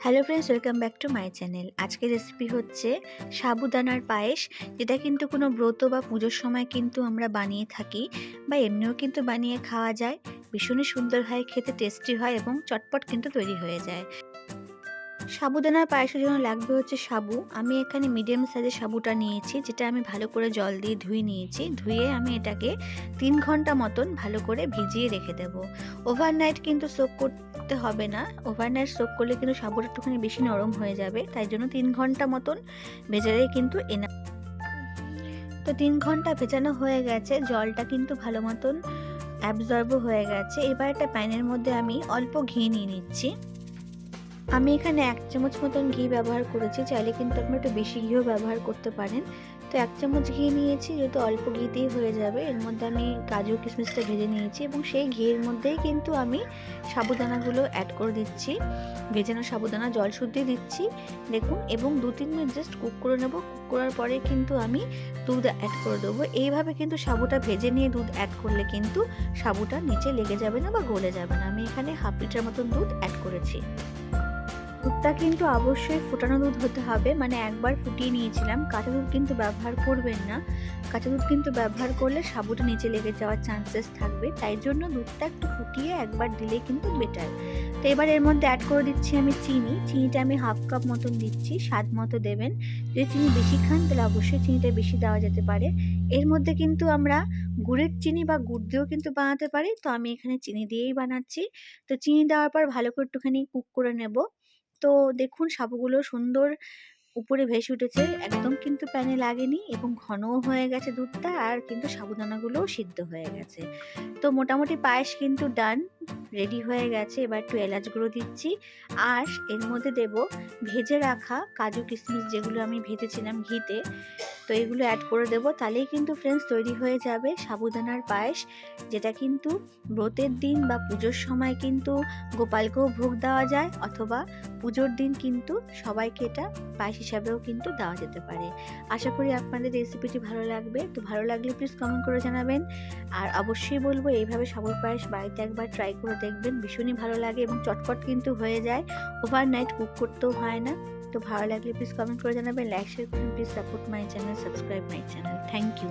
Hello friends, welcome back to my channel. আজকের recipe হচ্ছে সাবুদানার পায়েস, যেটা কিন্তু কোনো ব্রত বা পুজোর সময় কিন্তু আমরা বানিয়ে থাকি বা এমনিও কিন্তু বানিয়ে খাওয়া যায়। ভীষণই সুন্দর হয়, খেতে টেস্টি হয় এবং চটপট কিন্তু তৈরি হয়ে যায়। সাবুদানার পায়েসের জন্য লাগবে হচ্ছে সাবু। আমি এখানে মিডিয়াম সাইজের সাবুটা নিয়েছি, যেটা আমি ভালো করে জল দিয়ে ধুয়ে নিয়েছি। ধুয়ে আমি এটাকে 3 ঘন্টা মতন ভালো করে ভিজিয়ে রেখে দেব। ওভারনাইট কিন্তু সোক করতে হবে না। ওভারনাইট সোক করলে কিন্তু সাবুটা একটুখানি বেশি নরম হয়ে যাবে, তাই জন্য 3 ঘন্টা মতন ভেজালে কিন্তু তো 3 ঘন্টা ভেজানো হয়ে গেছে, জলটা কিন্তু ভালো মতন অ্যাবজর্ব হয়ে গেছে। এবার একটা প্যানের মধ্যে আমি অল্প ঘি নিয়ে নিচ্ছি। আমি এখানে 1 চামচ মতন ঘি ব্যবহার করেছি, চাইলে কিন্তু আপনারা একটু বেশি ঘিও ব্যবহার করতে পারেন। তো 1 চামচ ঘি নিয়েছি, যেহেতু অল্প ঘিতেই হয়ে যাবে। এর মধ্যে আমি কাজু কিশমিশটা ভেজে নিয়েছি এবং সেই ঘিয়ের মধ্যেই কিন্তু আমি সাবুদানাগুলো অ্যাড করে দিচ্ছি। ভেজানো সাবুদানা জল শুদ্ধই দিচ্ছি দেখুন, এবং 2-3 মিনিট জাস্ট কুক করে নেব। কুক করার পরে কিন্তু আমি দুধ অ্যাড করে দেবো। এইভাবে কিন্তু সাবুটা ভেজে নিয়ে দুধ অ্যাড করলে কিন্তু সাবুটা নিচে লেগে যাবে না বা গলে যাবে না। আমি এখানে হাফ লিটার মতন দুধ অ্যাড করেছি। দুধটা কিন্তু অবশ্যই ফোটানো দুধ হতে হবে, মানে একবার ফুটিয়ে নিয়েছিলাম। কাঁচা দুধ কিন্তু ব্যবহার করবেন না। কাঁচা দুধ কিন্তু ব্যবহার করলে সাবুটা নিচে লেগে যাওয়ার চান্সেস থাকবে, তাই জন্য দুধটা একটু ফুটিয়ে একবার দিলে কিন্তু বেটার। তো এবার এর মধ্যে অ্যাড করে দিচ্ছি আমি চিনি। চিনিটা আমি হাফ কাপ মতন দিচ্ছি, স্বাদ মতো দেবেন। যদি চিনি বেশি খান তাহলে অবশ্যই চিনিটা বেশি দেওয়া যেতে পারে। এর মধ্যে কিন্তু আমরা গুড়ের চিনি বা গুড় দিয়েও কিন্তু বানাতে পারি, তো আমি এখানে চিনি দিয়েই বানাচ্ছি। তো চিনি দেওয়ার পর ভালো করে একটুখানি কুক করে নেব। তো দেখুন সাবুগুলো সুন্দর উপরে ভেসে উঠেছে, একদম কিন্তু প্যানে লাগেনি এবং ঘনও হয়ে গেছে দুধটা, আর কিন্তু সাবুদানাগুলোও সিদ্ধ হয়ে গেছে। তো মোটামুটি পায়েস কিন্তু ডান, রেডি হয়ে গেছে। এবার একটু এলাচ গুঁড়ো দিচ্ছি, আর এর মধ্যে দেব ভেজে রাখা কাজু কিশমিশ, যেগুলো আমি ভেজেছিলাম ঘিতে। তো এগুলো অ্যাড করে দেবো, তাহলেই কিন্তু ফ্রেন্ডস তৈরি হয়ে যাবে সাবুদানার পায়েস, যেটা কিন্তু ব্রতের দিন বা পুজোর সময় কিন্তু গোপালকেও ভোগ দেওয়া যায়, অথবা পুজোর দিন কিন্তু সবাইকে এটা পায়েস হিসাবেও কিন্তু দেওয়া যেতে পারে। আশা করি আপনাদের রেসিপিটি ভালো লাগবে। তো ভালো লাগলে প্লিজ কমেন্ট করে জানাবেন, আর অবশ্যই বলবো এইভাবে সাবুর পায়েস বাড়িতে একবার ট্রাই করে দেখবেন, ভীষণই ভালো লাগে এবং চটপট কিন্তু হয়ে যায়, ওভারনাইট কুক করতেও হয় না। তো ভালো লাগলে প্লিজ কমেন্ট করে জানাবেন, লাইক শেয়ার করুন, please support my channel, subscribe my channel. Thank you.